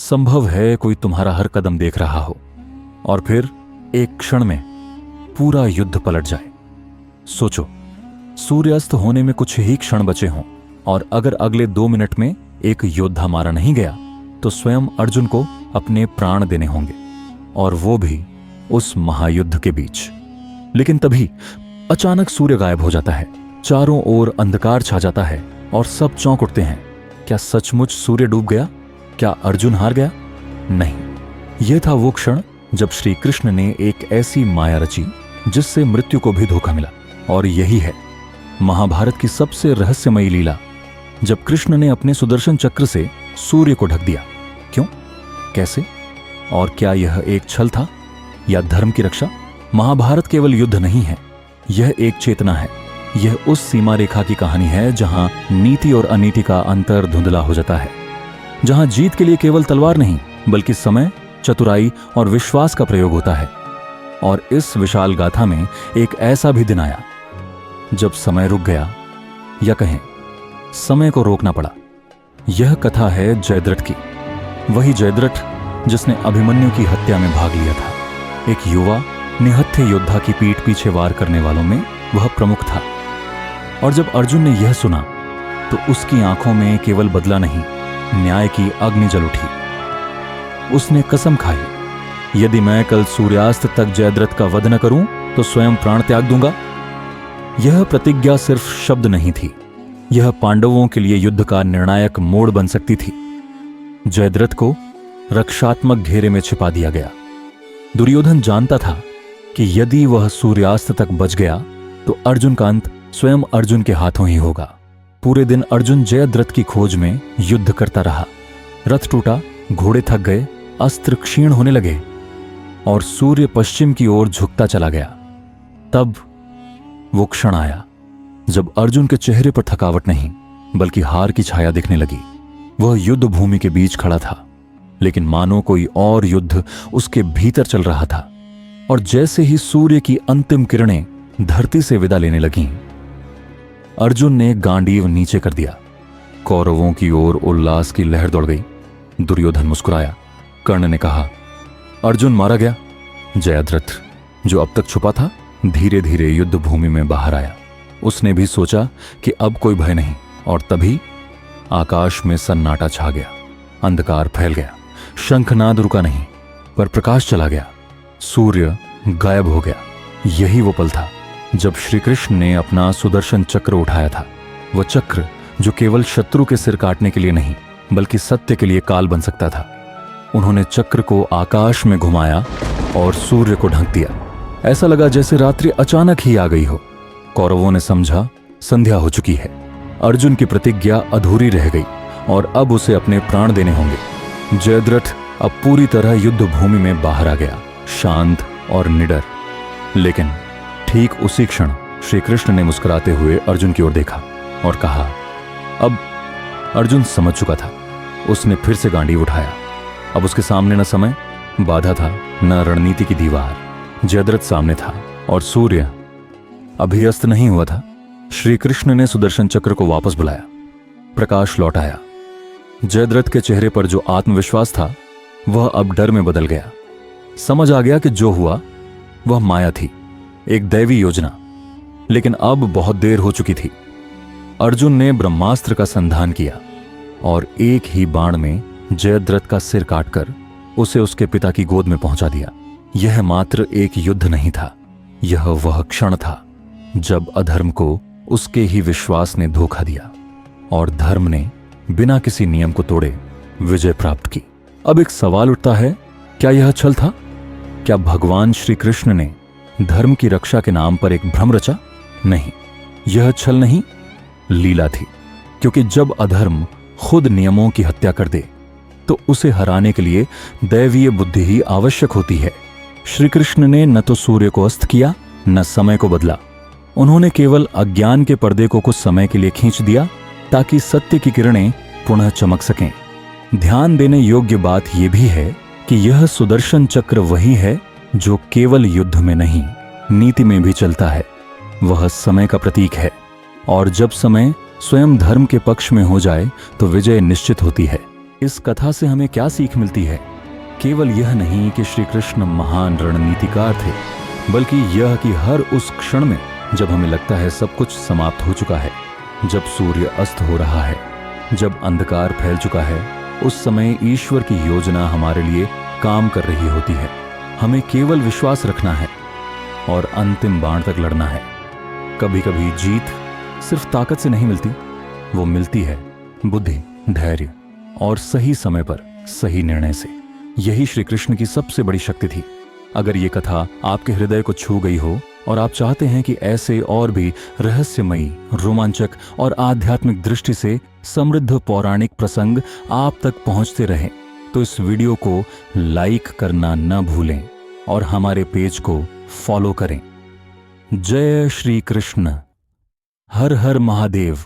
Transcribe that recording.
संभव है कोई तुम्हारा हर कदम देख रहा हो और फिर एक क्षण में पूरा युद्ध पलट जाए। सोचो, सूर्यास्त होने में कुछ ही क्षण बचे हों और अगर अगले 2 मिनट में एक योद्धा मारा नहीं गया तो स्वयं अर्जुन को अपने प्राण देने होंगे, और वो भी उस महायुद्ध के बीच। लेकिन तभी अचानक सूर्य गायब हो जाता है, चारों ओर अंधकार छा जाता है और सब चौंक उठते हैं। क्या सचमुच सूर्य डूब गया? क्या अर्जुन हार गया? नहीं, यह था वो क्षण जब श्री कृष्ण ने एक ऐसी माया रची जिससे मृत्यु को भी धोखा मिला। और यही है महाभारत की सबसे रहस्यमयी लीला, जब कृष्ण ने अपने सुदर्शन चक्र से सूर्य को ढक दिया। क्यों? कैसे? और क्या यह एक छल था या धर्म की रक्षा? महाभारत केवल युद्ध नहीं है, यह एक चेतना है। यह उस सीमा रेखा की कहानी है जहां नीति और अनीति का अंतर धुंधला हो जाता है, जहां जीत के लिए केवल तलवार नहीं बल्कि समय, चतुराई और विश्वास का प्रयोग होता है। और इस विशाल गाथा में एक ऐसा भी दिन आया जब समय रुक गया, या कहें समय को रोकना पड़ा। यह कथा है जयद्रथ की, वही जयद्रथ जिसने अभिमन्यु की हत्या में भाग लिया था। एक युवा निहत्थे योद्धा की पीठ पीछे वार करने वालों में वह प्रमुख था। और जब अर्जुन ने यह सुना तो उसकी आंखों में केवल बदला नहीं, न्याय की अग्नि जल उठी। उसने कसम खाई, यदि मैं कल सूर्यास्त तक जयद्रथ का वध न करूं तो स्वयं प्राण त्याग दूंगा। यह प्रतिज्ञा सिर्फ शब्द नहीं थी, यह पांडवों के लिए युद्ध का निर्णायक मोड़ बन सकती थी। जयद्रथ को रक्षात्मक घेरे में छिपा दिया गया। दुर्योधन जानता था कि यदि वह सूर्यास्त तक बच गया तो अर्जुन का अंत स्वयं अर्जुन के हाथों ही होगा। पूरे दिन अर्जुन जयद्रथ की खोज में युद्ध करता रहा। रथ टूटा, घोड़े थक गए, अस्त्र क्षीण होने लगे और सूर्य पश्चिम की ओर झुकता चला गया। तब वो क्षण आया जब अर्जुन के चेहरे पर थकावट नहीं बल्कि हार की छाया दिखने लगी। वह युद्ध भूमि के बीच खड़ा था, लेकिन मानो कोई और युद्ध उसके भीतर चल रहा था। और जैसे ही सूर्य की अंतिम किरणें धरती से विदा लेने लगीं, अर्जुन ने गांडीव नीचे कर दिया। कौरवों की ओर उल्लास की लहर दौड़ गई। दुर्योधन मुस्कुराया। कर्ण ने कहा, अर्जुन मारा गया। जयद्रथ, जो अब तक छुपा था, धीरे धीरे युद्ध भूमि में बाहर आया। उसने भी सोचा कि अब कोई भय नहीं, और तभी आकाश में सन्नाटा छा गया। अंधकार फैल गया। शंखनाद रुका नहीं, पर प्रकाश चला गया। सूर्य गायब हो गया। यही वो पल था जब श्री कृष्ण ने अपना सुदर्शन चक्र उठाया था। वह चक्र जो केवल शत्रु के सिर काटने के लिए नहीं बल्कि सत्य के लिए काल बन सकता था। उन्होंने चक्र को आकाश में घुमाया और सूर्य को ढक दिया। ऐसा लगा जैसे रात्रि अचानक ही आ गई हो। कौरवों ने समझा संध्या हो चुकी है। अर्जुन की प्रतिज्ञा अधूरी रह गई और अब उसे अपने प्राण देने होंगे। जयद्रथ अब पूरी तरह युद्ध भूमि में बाहर आ गया, शांत और निडर। लेकिन ठीक उसी क्षण श्री कृष्ण ने मुस्कुराते हुए अर्जुन की ओर देखा और कहा, अब अर्जुन समझ चुका था। उसने फिर से गांडीव उठाया। अब उसके सामने न समय बाधा था, न रणनीति की दीवार। जयद्रथ सामने था और सूर्य अभी अस्त नहीं हुआ था। श्री कृष्ण ने सुदर्शन चक्र को वापस बुलाया। प्रकाश लौट आया। जयद्रथ के चेहरे पर जो आत्मविश्वास था वह अब डर में बदल गया। समझ आ गया कि जो हुआ वह माया थी, एक दैवी योजना। लेकिन अब बहुत देर हो चुकी थी। अर्जुन ने ब्रह्मास्त्र का संधान किया और एक ही बाण में जयद्रथ का सिर काटकर उसे उसके पिता की गोद में पहुंचा दिया। यह मात्र एक युद्ध नहीं था, यह वह क्षण था जब अधर्म को उसके ही विश्वास ने धोखा दिया और धर्म ने बिना किसी नियम को तोड़े विजय प्राप्त की। अब एक सवाल उठता है, क्या यह छल था? क्या भगवान श्री कृष्ण ने धर्म की रक्षा के नाम पर एक भ्रम रचा? नहीं, यह छल नहीं, लीला थी। क्योंकि जब अधर्म खुद नियमों की हत्या कर दे तो उसे हराने के लिए दैवीय बुद्धि ही आवश्यक होती है। श्री कृष्ण ने न तो सूर्य को अस्त किया न समय को बदला। उन्होंने केवल अज्ञान के पर्दे को कुछ समय के लिए खींच दिया ताकि सत्य की किरणें पुनः चमक सकें। ध्यान देने योग्य बात यह भी है कि यह सुदर्शन चक्र वही है जो केवल युद्ध में नहीं, नीति में भी चलता है। वह समय का प्रतीक है और जब समय स्वयं धर्म के पक्ष में हो जाए तो विजय निश्चित होती है। इस कथा से हमें क्या सीख मिलती है? केवल यह नहीं कि श्री कृष्ण महान रणनीतिकार थे, बल्कि यह कि हर उस क्षण में जब हमें लगता है सब कुछ समाप्त हो चुका है, जब सूर्य अस्त हो रहा है, जब अंधकार फैल चुका है, उस समय ईश्वर की योजना हमारे लिए काम कर रही होती है। हमें केवल विश्वास रखना है और अंतिम बाण तक लड़ना है। कभी कभी जीत सिर्फ ताकत से नहीं मिलती, वो मिलती है बुद्धि, धैर्य और सही समय पर सही निर्णय से। यही श्री कृष्ण की सबसे बड़ी शक्ति थी। अगर ये कथा आपके हृदय को छू गई हो और आप चाहते हैं कि ऐसे और भी रहस्यमयी, रोमांचक और आध्यात्मिक दृष्टि से समृद्ध पौराणिक प्रसंग आप तक पहुंचते रहें, तो इस वीडियो को लाइक करना न भूलें और हमारे पेज को फॉलो करें। जय श्री कृष्ण। हर हर महादेव।